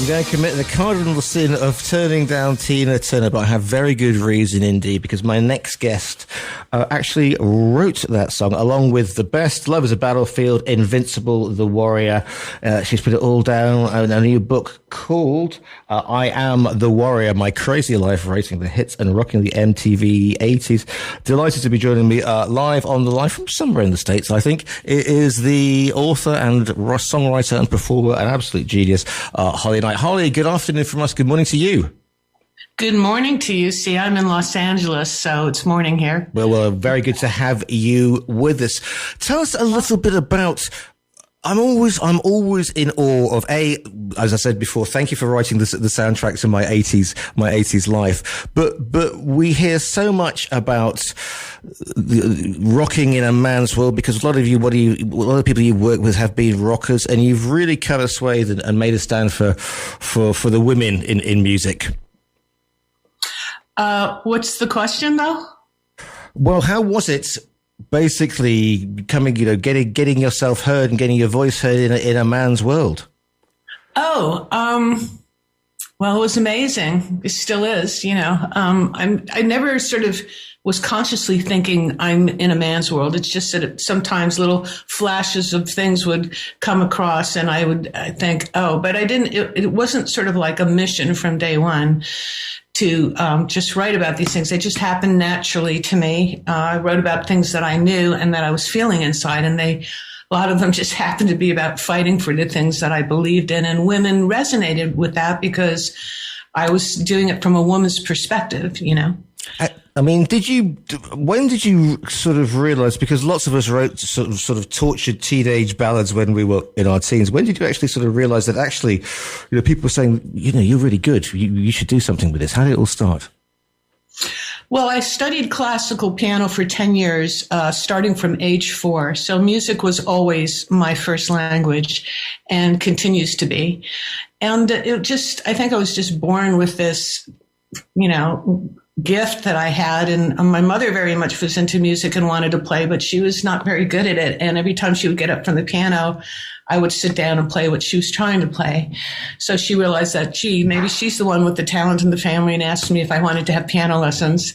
going to commit the cardinal sin of turning down Tina Turner, but I have very good reason indeed, because my next guest actually wrote that song along with the best, Love is a Battlefield, Invincible, The Warrior. She's put it all down in a new book called I Am the Warrior, My Crazy Life, Rating the Hits and Rocking the MTV 80s. Delighted to be joining me live on the line from somewhere in the States, I think. It is the author and songwriter and performer, an absolute genius, Holly Knight. Holly, good afternoon from us. Good morning to you. Good morning to you. See, I'm in Los Angeles, so it's morning here. Well, very good to have you with us. Tell us a little bit about... I'm always in awe of as I said before, thank you for writing the soundtracks of my 80s life. But we hear so much about rocking in a man's world, because a lot of people you work with have been rockers, and you've really cut a swathe and made a stand for the women in music. What's the question though? Well, how was it basically becoming, getting yourself heard and getting your voice heard in a man's world? Well, it was amazing. It still is, I never sort of was consciously thinking I'm in a man's world. It's just that sometimes little flashes of things would come across and I think, but I didn't, it wasn't sort of like a mission from day one to just write about these things. They just happened naturally to me. I wrote about things that I knew and that I was feeling inside, and a lot of them just happened to be about fighting for the things that I believed in. And women resonated with that because I was doing it from a woman's perspective, I mean, when did you sort of realize, because lots of us wrote sort of tortured teenage ballads when we were in our teens. When did you actually sort of realize that actually, people were saying, you're really good. You should do something with this. How did it all start? Well, I studied classical piano for 10 years, starting from age 4. So music was always my first language and continues to be. And I think I was just born with this, gift that I had. And my mother very much was into music and wanted to play, but she was not very good at it. And every time she would get up from the piano, I would sit down and play what she was trying to play. So she realized that, maybe she's the one with the talent in the family, and asked me if I wanted to have piano lessons.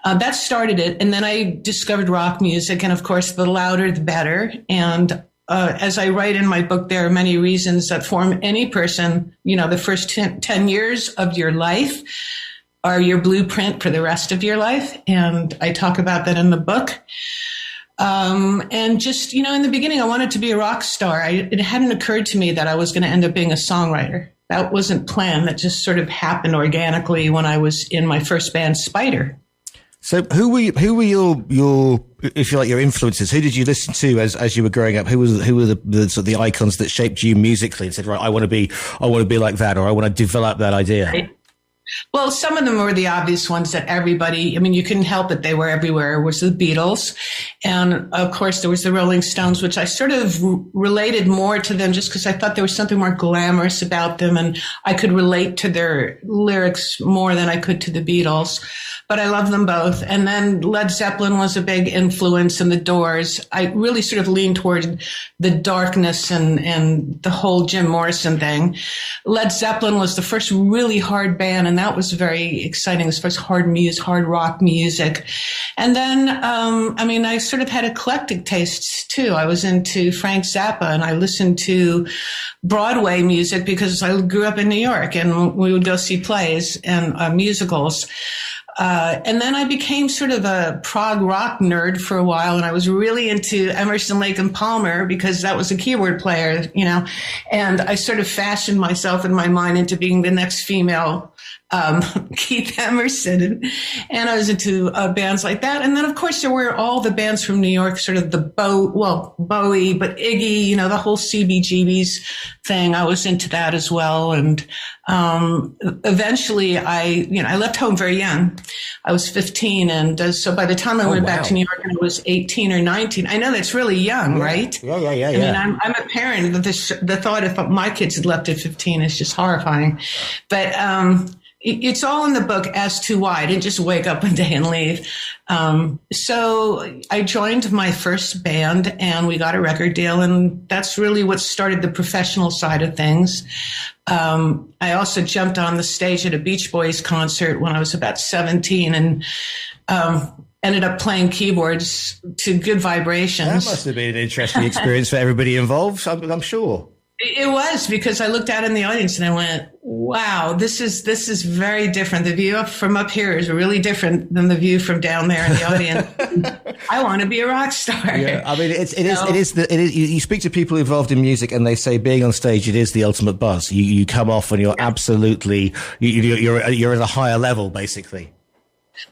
That started it. And then I discovered rock music. And of course, the louder, the better. And as I write in my book, there are many reasons that form any person, the first 10 years of your life are your blueprint for the rest of your life. And I talk about that in the book. And just, in the beginning, I wanted to be a rock star. It hadn't occurred to me that I was going to end up being a songwriter. That wasn't planned. That just sort of happened organically when I was in my first band, Spider. So who were your if you like, your influences? Who did you listen to as you were growing up? Who were the sort of the icons that shaped you musically and said, right, I want to be like that, or I want to develop that idea? Right. Well, some of them were the obvious ones that everybody, you couldn't help it. They were everywhere. It was the Beatles. And of course, there was the Rolling Stones, which I sort of related more to them just because I thought there was something more glamorous about them. And I could relate to their lyrics more than I could to the Beatles. But I love them both. And then Led Zeppelin was a big influence, and the Doors. I really sort of leaned toward the darkness and the whole Jim Morrison thing. Led Zeppelin was the first really hard band, and that was very exciting as far as hard rock music. And then, I sort of had eclectic tastes too. I was into Frank Zappa, and I listened to Broadway music because I grew up in New York, and we would go see plays and musicals. And then I became sort of a prog rock nerd for a while, and I was really into Emerson, Lake and Palmer because that was a keyboard player, and I sort of fashioned myself in my mind into being the next female Keith Emerson, and I was into bands like that. And then, of course, there were all the bands from New York, sort of the Bowie, but Iggy, the whole CBGB's thing. I was into that as well. And eventually, I left home very young. I was 15, and so by the time I went back to New York, I was 18 or 19. I know that's really young, right? Yeah. I'm a parent. The thought if my kids had left at 15 is just horrifying, but. it's all in the book as to why. I didn't just wake up one day and leave. So I joined my first band and we got a record deal, and that's really what started the professional side of things. I also jumped on the stage at a Beach Boys concert when I was about 17 and ended up playing keyboards to good vibrations. That must have been an interesting experience for everybody involved, I'm sure. It was, because I looked out in the audience and I went, wow, this is very different. The view from up here is really different than the view from down there in the audience. I want to be a rock star. Yeah, I mean, it is. You speak to people involved in music and they say being on stage, it is the ultimate buzz. You come off and you're absolutely, you're at a higher level, basically.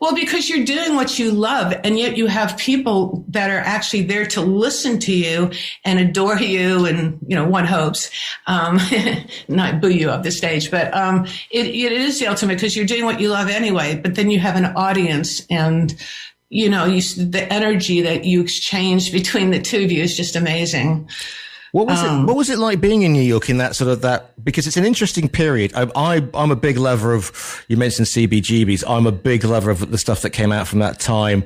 Well, because you're doing what you love, and yet you have people that are actually there to listen to you and adore you, and one hopes, not boo you off the stage, but it is the ultimate, because you're doing what you love anyway. But then you have an audience, and the energy that you exchange between the two of you is just amazing. What was it like being in New York in that, because it's an interesting period. I'm a big lover of, you mentioned CBGBs. I'm a big lover of the stuff that came out from that time.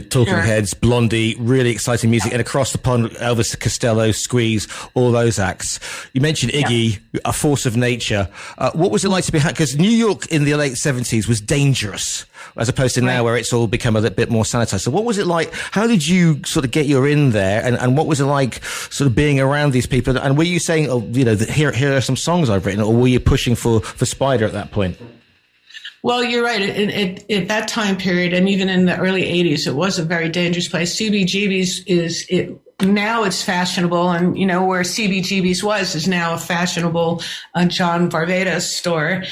Talking Heads, Blondie, really exciting music. And across the pond, Elvis Costello, Squeeze, all those acts. You mentioned Iggy, a force of nature. What was it like to be, because New York in the late 70s was dangerous, as opposed to now where it's all become a little bit more sanitized. So what was it like? How did you sort of get your in there? And what was it like sort of being around these people? And were you saying, here are some songs I've written, or were you pushing for Spider at that point? Well, you're right. At that time period, and even in the early 80s, it was a very dangerous place. CBGB's now it's fashionable, and where CBGB's was is now a fashionable John Varvatos store.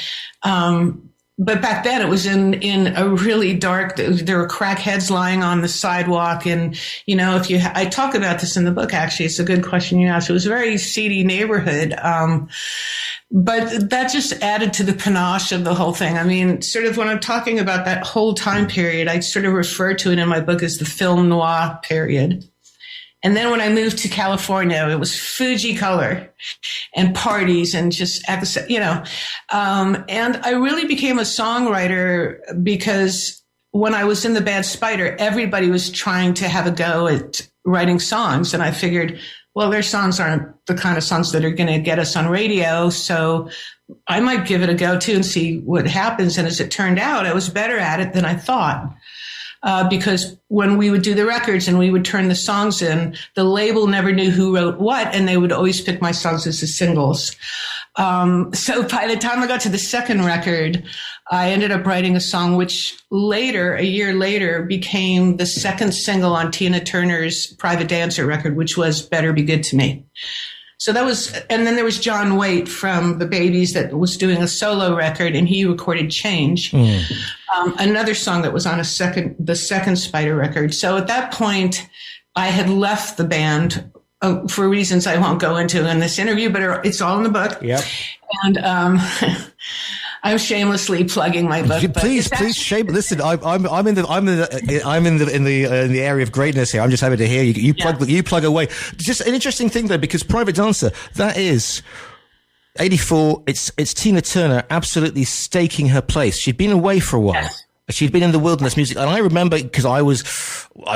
But back then it was in a really dark, there were crackheads lying on the sidewalk. And, I talk about this in the book, actually. It's a good question you asked. It was a very seedy neighborhood. But that just added to the panache of the whole thing. I mean, sort of when I'm talking about that whole time period, I sort of refer to it in my book as the film noir period. And then when I moved to California, it was Fuji color and parties and just, and I really became a songwriter because when I was in the band Spider, everybody was trying to have a go at writing songs. And I figured, well, their songs aren't the kind of songs that are going to get us on radio. So I might give it a go too and see what happens. And as it turned out, I was better at it than I thought. Because when we would do the records and we would turn the songs in, the label never knew who wrote what, and they would always pick my songs as the singles. So by the time I got to the second record, I ended up writing a song which a year later, became the second single on Tina Turner's Private Dancer record, which was Better Be Good to Me. So that was, and then there was John Waite from the Babies that was doing a solo record, and he recorded Change, another song that was on the second Spider record. So at that point, I had left the band for reasons I won't go into in this interview, but it's all in the book. Yep. And I'm shamelessly plugging my book. Please, shame. Listen, I'm in the area of greatness here. I'm just happy to hear you. You plug away. Just an interesting thing though, because Private Dancer, that is 84. It's Tina Turner absolutely staking her place. She'd been away for a while. Yes. She'd been in the wilderness music. And I remember, because I was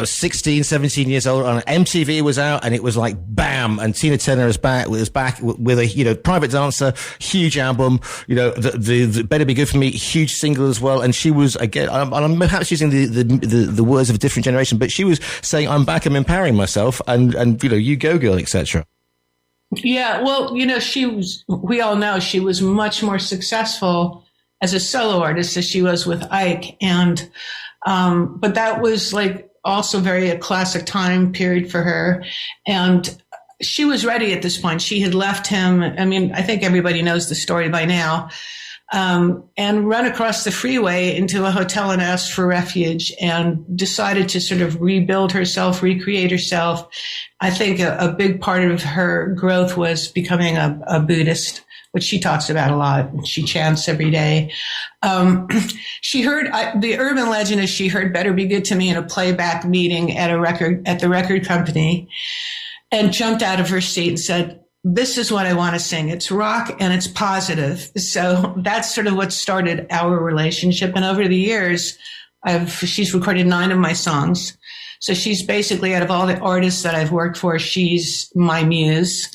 16, 17 years old, and MTV was out, and it was like, bam, and Tina Turner was back with a, Private Dancer, huge album, the Better Be Good For Me, huge single as well. And she was, again, I'm perhaps using the words of a different generation, but she was saying, I'm back, I'm empowering myself, and you go girl, etc. Yeah, well, we all know she was much more successful as a solo artist as she was with Ike. And, but that was like also a classic time period for her. And she was ready at this point. She had left him. I mean, I think everybody knows the story by now. And run across the freeway into a hotel and asked for refuge, and decided to sort of rebuild herself, recreate herself. I think a big part of her growth was becoming a Buddhist, which she talks about a lot. She chants every day. She heard, the urban legend is she heard Better Be Good to Me in a playback meeting at the record company, and jumped out of her seat and said, this is what I want to sing. It's rock and it's positive. So that's sort of what started our relationship. And over the years, she's recorded 9 of my songs. So she's basically, out of all the artists that I've worked for, she's my muse.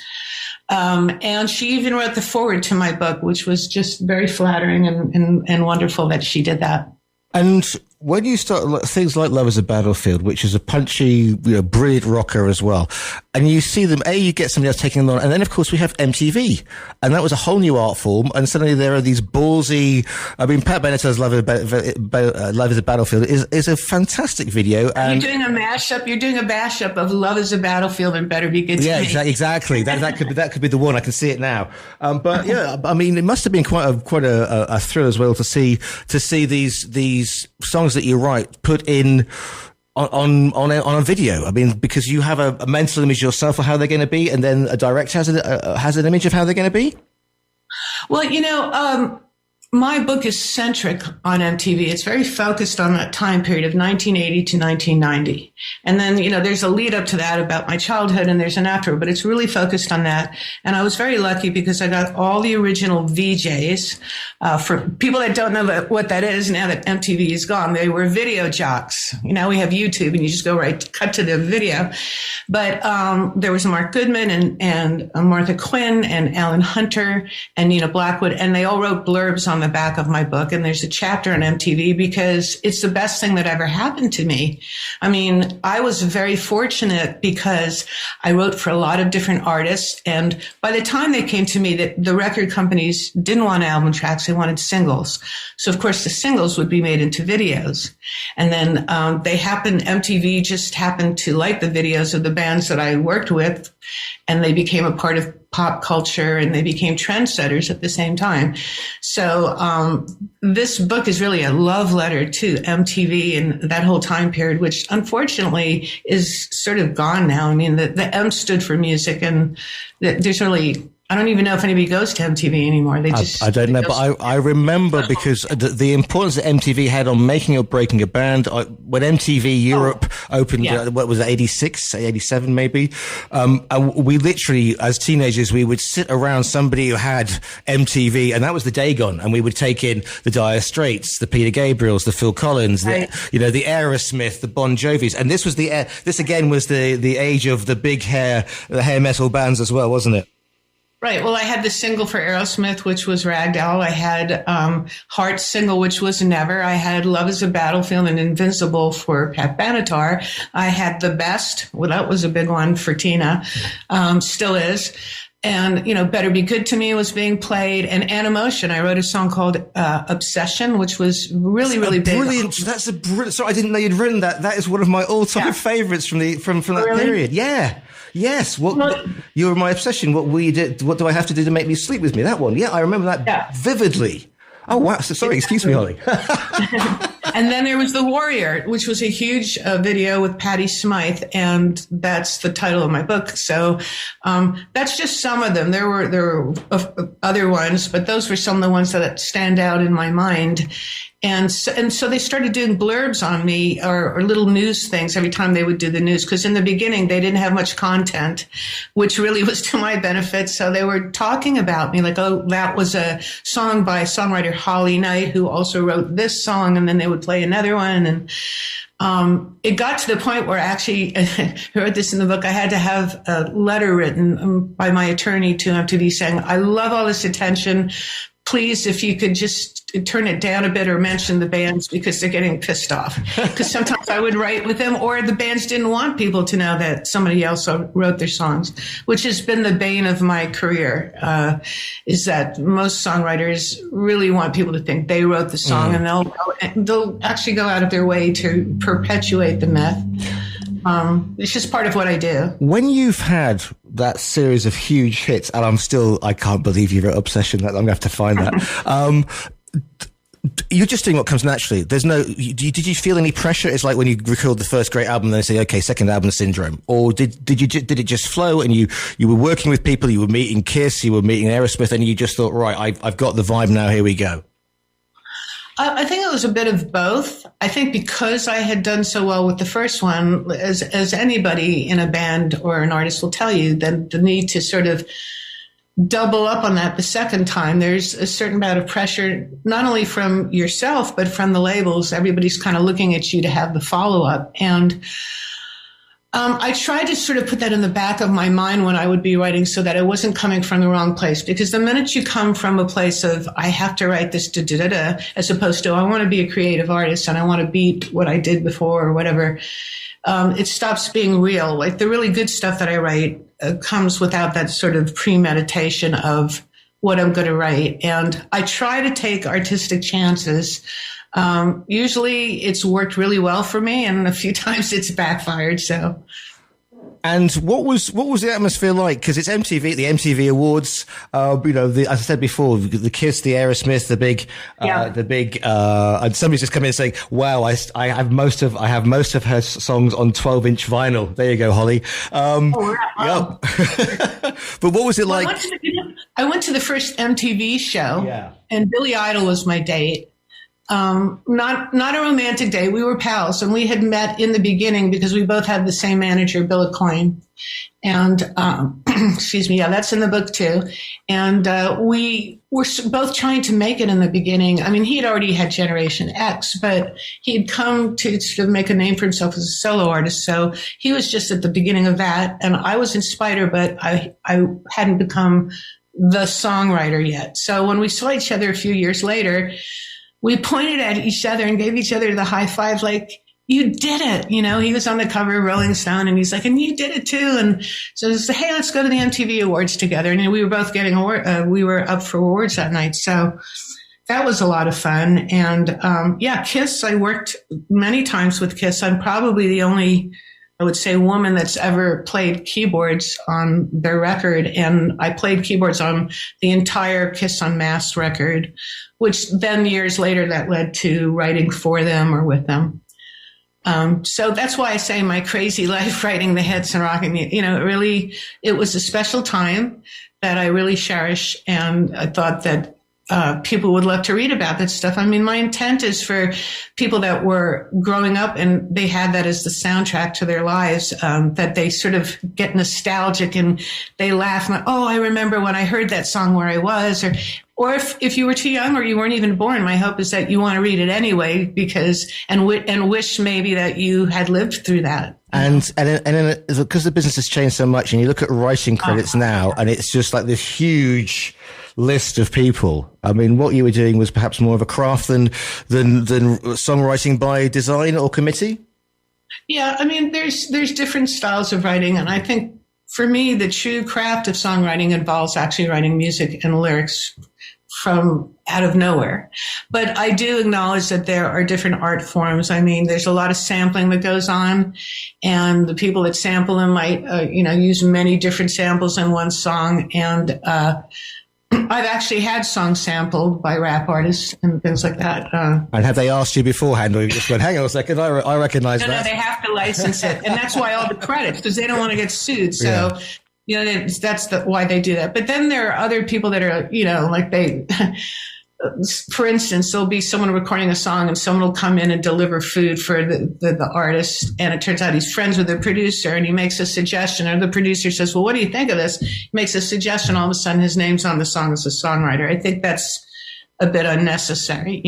And she even wrote the foreword to my book, which was just very flattering and wonderful that she did that. And when you start things like Love is a Battlefield, which is a punchy, brilliant rocker as well, and you see them, you get somebody else taking them on, and then of course we have MTV, and that was a whole new art form, and suddenly there are these ballsy, I mean, Pat Benatar's Love is a Battlefield is a fantastic video. And you're doing a mashup of Love is a Battlefield and Better Be Good to Me. Yeah, exactly. That could be the one. I can see it now. But yeah, I mean, it must have been quite a thrill as well to see these songs that you write put in on a video. I mean, because you have a mental image yourself of how they're going to be, and then a director has an image of how they're going to be. Well, my book is centric on MTV. It's very focused on that time period of 1980 to 1990. And then, there's a lead up to that about my childhood, and there's an after, but it's really focused on that. And I was very lucky because I got all the original VJs. For people that don't know what that is, now that MTV is gone, they were video jocks. Now we have YouTube and you just go cut to the video. But there was Mark Goodman and Martha Quinn and Alan Hunter and Nina Blackwood, and they all wrote blurbs on the back of my book. And there's a chapter on MTV because it's the best thing that ever happened to me. I mean, I was very fortunate because I wrote for a lot of different artists. And by the time they came to me, the record companies didn't want album tracks. They wanted singles. So of course the singles would be made into videos. And then MTV just happened to like the videos of the bands that I worked with, and they became a part of pop culture, and they became trendsetters at the same time. So this book is really a love letter to MTV and that whole time period, which unfortunately is sort of gone now. I mean, the M stood for music, and there's really, I don't even know if anybody goes to MTV anymore. I don't know, but I remember because the importance that MTV had on making or breaking a band. When MTV Europe opened, what was it, 86, 87 maybe? And we literally, as teenagers, we would sit around somebody who had MTV, and that was the Dagon, and we would take in the Dire Straits, the Peter Gabriels, the Phil Collins, the Aerosmith, the Bon Jovis, and this again was the age of the big hair metal bands as well, wasn't it? Right. Well, I had the single for Aerosmith, which was Ragdoll. I had Heart's single, which was Never. I had Love is a Battlefield and Invincible for Pat Benatar. I had The Best. Well, that was a big one for Tina. Still is. And, Better Be Good to Me was being played. And Animotion, I wrote a song called Obsession, which was really, really big. Brilliant. That's a brilliant. Sorry, I didn't know you'd written that. That is one of my all-time favorites from that period. Yeah. Yes. You were my obsession. What do I have to do to make me sleep with me? That one. Yeah, I remember that vividly. Oh, wow. So, sorry. Excuse me, Holly. And then there was The Warrior, which was a huge video with Patti Smythe, and that's the title of my book. So that's just some of them. There were other ones, but those were some of the ones that stand out in my mind. And so they started doing blurbs on me or little news things every time they would do the news. Because in the beginning, they didn't have much content, which really was to my benefit. So they were talking about me like, oh, that was a song by songwriter Holly Knight, who also wrote this song. And then they would play another one. And it got to the point where actually, I wrote this in the book, I had to have a letter written by my attorney to MTV saying, I love all this attention. Please, if you could just turn it down a bit or mention the bands because they're getting pissed off. Because sometimes I would write with them, or the bands didn't want people to know that somebody else wrote their songs, which has been the bane of my career, is that most songwriters really want people to think they wrote the song, and they'll actually go out of their way to perpetuate the myth. It's just part of what I do. When you've had that series of huge hits, and I can't believe you wrote Obsession. I'm going to have to find that. You're just doing what comes naturally. Did you feel any pressure? It's like when you record the first great album, then they say, okay, second album syndrome. Or did it just flow and you were working with people, you were meeting Kiss, you were meeting Aerosmith, and you just thought, right, I've got the vibe now, here we go? I think it was a bit of both. I think because I had done so well with the first one, as anybody in a band or an artist will tell you, that the need to sort of double up on that the second time, there's a certain amount of pressure, not only from yourself, but from the labels. Everybody's kind of looking at you to have the follow-up. And I tried to sort of put that in the back of my mind when I would be writing so that I wasn't coming from the wrong place. Because the minute you come from a place of, I have to write this da-da-da-da, as opposed to, I want to be a creative artist and I want to beat what I did before or whatever, it stops being real. Like the really good stuff that I write comes without that sort of premeditation of what I'm going to write. And I try to take artistic chances. Usually it's worked really well for me, and a few times it's backfired. So. And what was the atmosphere like? Because it's MTV, the MTV Awards. As I said before, the Kiss, the Aerosmith, and somebody's just come in and saying, "Wow, I have most of her songs on 12-inch vinyl." There you go, Holly. Wow. Yep. But what was it like? I went to the first MTV show, and Billy Idol was my date. Not a romantic date. We were pals, and we had met in the beginning because we both had the same manager, Bill Coyne. And, excuse me. Yeah, that's in the book too. And, we were both trying to make it in the beginning. I mean, he had already had Generation X, but he'd come to sort of make a name for himself as a solo artist. So he was just at the beginning of that. And I was in Spider, but I hadn't become the songwriter yet. So when we saw each other a few years later, we pointed at each other and gave each other the high five, like, you did it. You know, he was on the cover of Rolling Stone and he's like, and you did it too. And so I said, hey, let's go to the MTV Awards together. And we were both getting we were up for awards that night. So that was a lot of fun. And, Kiss, I worked many times with Kiss. I'm probably the only, I would say, woman that's ever played keyboards on their record. And I played keyboards on the entire Kiss Unmasked record, which then years later that led to writing for them or with them. So that's why I say my crazy life writing the hits and rocking, it was a special time that I really cherish. And I thought that people would love to read about that stuff. I mean, my intent is for people that were growing up and they had that as the soundtrack to their lives, that they sort of get nostalgic and they laugh. And, oh, I remember when I heard that song where I was, or if you were too young or you weren't even born, my hope is that you want to read it anyway because wish maybe that you had lived through that. And because the business has changed so much, and you look at writing credits now, and it's just like this huge list of people. I mean, what you were doing was perhaps more of a craft than songwriting by design or committee. Yeah, I mean, there's different styles of writing, and I think for me, the true craft of songwriting involves actually writing music and lyrics from out of nowhere. But I do acknowledge that there are different art forms. I mean, there's a lot of sampling that goes on, and the people that sample them might, use many different samples in one song. And I've actually had songs sampled by rap artists and things like that. And have they asked you beforehand, or you just went, hang on a second, I recognize that? No, they have to license it. And that's why all the credits, because they don't want to get sued. So, that's why they do that. But then there are other people that are, for instance, there'll be someone recording a song and someone will come in and deliver food for the artist. And it turns out he's friends with the producer and he makes a suggestion, or the producer says, well, what do you think of this? He makes a suggestion. All of a sudden his name's on the song as a songwriter. I think that's a bit unnecessary,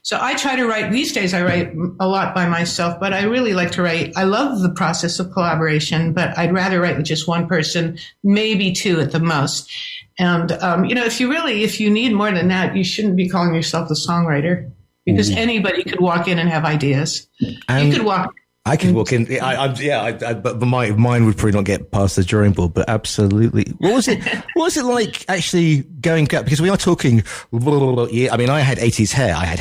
So I try to write, these days I write a lot by myself, but I really like to write. I love the process of collaboration, but I'd rather write with just one person, maybe two at the most. And, if you need more than that, you shouldn't be calling yourself a songwriter, because anybody could walk in and have ideas. And you could walk. I could walk in. But mine would probably not get past the drawing board. But absolutely, what was it like actually going up? Because we are talking. I mean, I had 80s hair. I had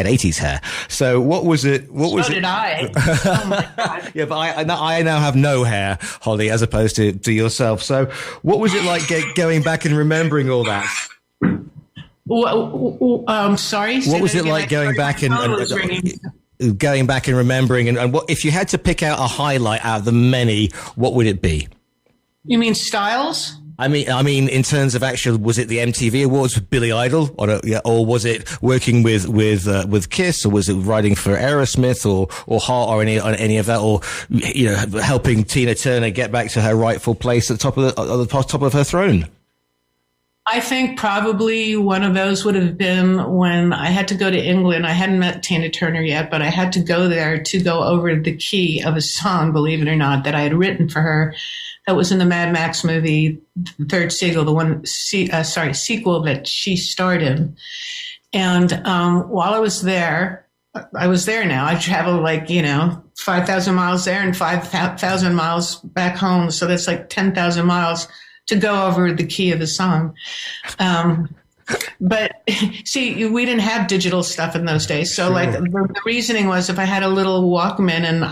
80s hair. So what was it? So did I. Oh my God. Yeah, but I now have no hair, Holly, as opposed to yourself. So what was it like going back and remembering all that? Sorry. What was it like going back and going back and remembering, and what if you had to pick out a highlight out of the many, what would it be? You mean styles? I mean, in terms of actual, was it the MTV Awards with Billy Idol, or was it working with Kiss, or was it writing for Aerosmith, or Heart, or any of that, or helping Tina Turner get back to her rightful place at the top of her throne? I think probably one of those would have been when I had to go to England. I hadn't met Tina Turner yet, but I had to go there to go over the key of a song, believe it or not, that I had written for her. That was in the Mad Max movie, The Third Sequel, sequel that she starred in. And while I was there now. I traveled 5,000 miles there and 5,000 miles back home. So that's like 10,000 miles to go over the key of the song. But see, we didn't have digital stuff in those days. So Sure. The reasoning was if I had a little Walkman and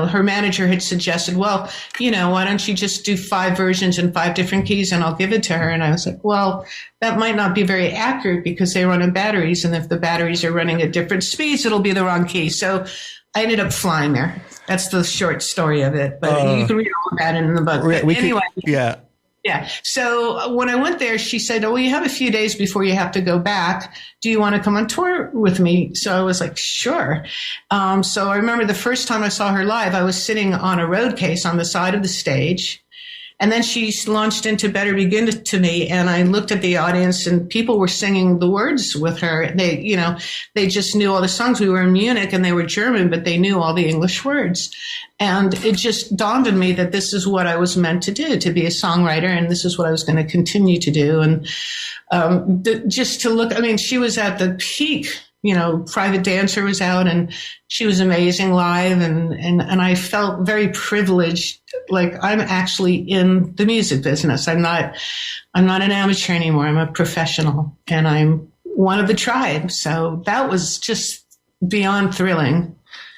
her manager had suggested, well, why don't you just do 5 versions in 5 different keys and I'll give it to her. And I was like, well, that might not be very accurate because they run on batteries. And if the batteries are running at different speeds, it'll be the wrong key. So I ended up flying there. That's the short story of it. But you can read all about it in the book. Yeah. So when I went there, she said, oh, well, you have a few days before you have to go back. Do you want to come on tour with me? So I was like, sure. So I remember the first time I saw her live, I was sitting on a road case on the side of the stage. And then she launched into Better Begin to Me. And I looked at the audience and people were singing the words with her. They just knew all the songs. We were in Munich and they were German, but they knew all the English words. And it just dawned on me that this is what I was meant to do, to be a songwriter. And this is what I was going to continue to do. And just to look, she was at the peak. Private Dancer was out and she was amazing live. And I felt very privileged. Like I'm actually in the music business. I'm not an amateur anymore. I'm a professional and I'm one of the tribe. So that was just beyond thrilling.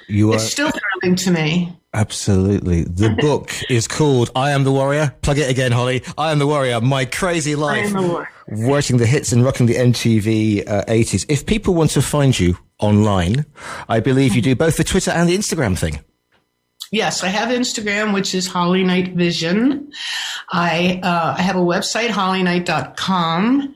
It's still thrilling to me. Absolutely. The book is called I Am the Warrior. Plug it again, Holly. I Am the Warrior, My Crazy Life. I Am the Warrior. Watching the hits and rocking the MTV 80s. If people want to find you online, I believe you do both the Twitter and the Instagram thing. Yes, I have Instagram, which is Holly Knight Vision. I have a website, hollyknight.com.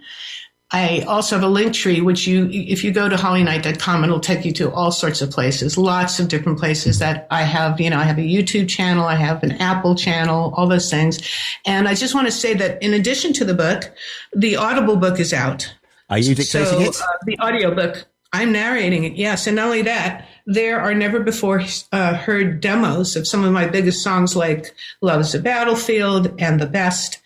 I also have a link tree, which if you go to hollyknight.com, it'll take you to all sorts of places, lots of different places that I have. I have a YouTube channel, I have an Apple channel, all those things. And I just want to say that in addition to the book, the Audible book is out. Are you dictating it? The audiobook, I'm narrating it, yes. And not only that, there are never before heard demos of some of my biggest songs like Love is a Battlefield and The Best.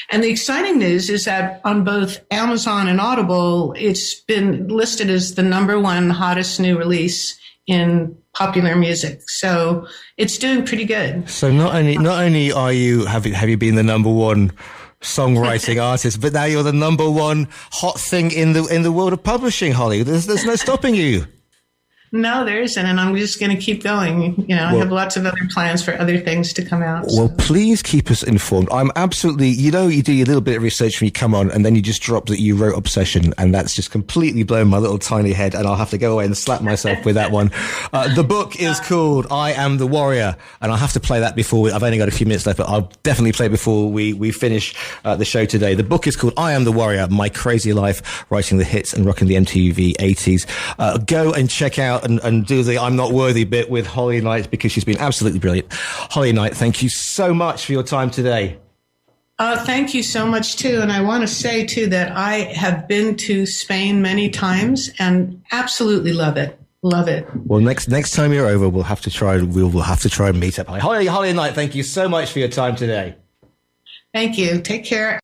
And the exciting news is that on both Amazon and Audible, it's been listed as the #1 hottest new release in popular music. So it's doing pretty good. So not only are you have you been the #1 songwriting artist, but now you're the #1 hot thing in the world of publishing, Holly. There's no stopping you. No, there isn't, and I'm just going to keep going. I have lots of other plans for other things to come out. Well, please keep us informed. I'm absolutely, you do your little bit of research when you come on, and then you just drop that you wrote Obsession, and that's just completely blown my little tiny head, and I'll have to go away and slap myself with that one. The book is called I Am the Warrior, and I'll have to play that before I've only got a few minutes left, but I'll definitely play it before we finish the show today. The book is called I Am the Warrior, My Crazy Life, Writing the Hits and Rocking the MTV 80s. Go and check out and do the I'm Not Worthy bit with Holly Knight because she's been absolutely brilliant. Holly Knight, thank you so much for your time today. Thank you so much, too. And I want to say, too, that I have been to Spain many times and absolutely love it. Love it. Well, next time you're over, we'll have to try and meet up. Holly Knight, thank you so much for your time today. Thank you. Take care.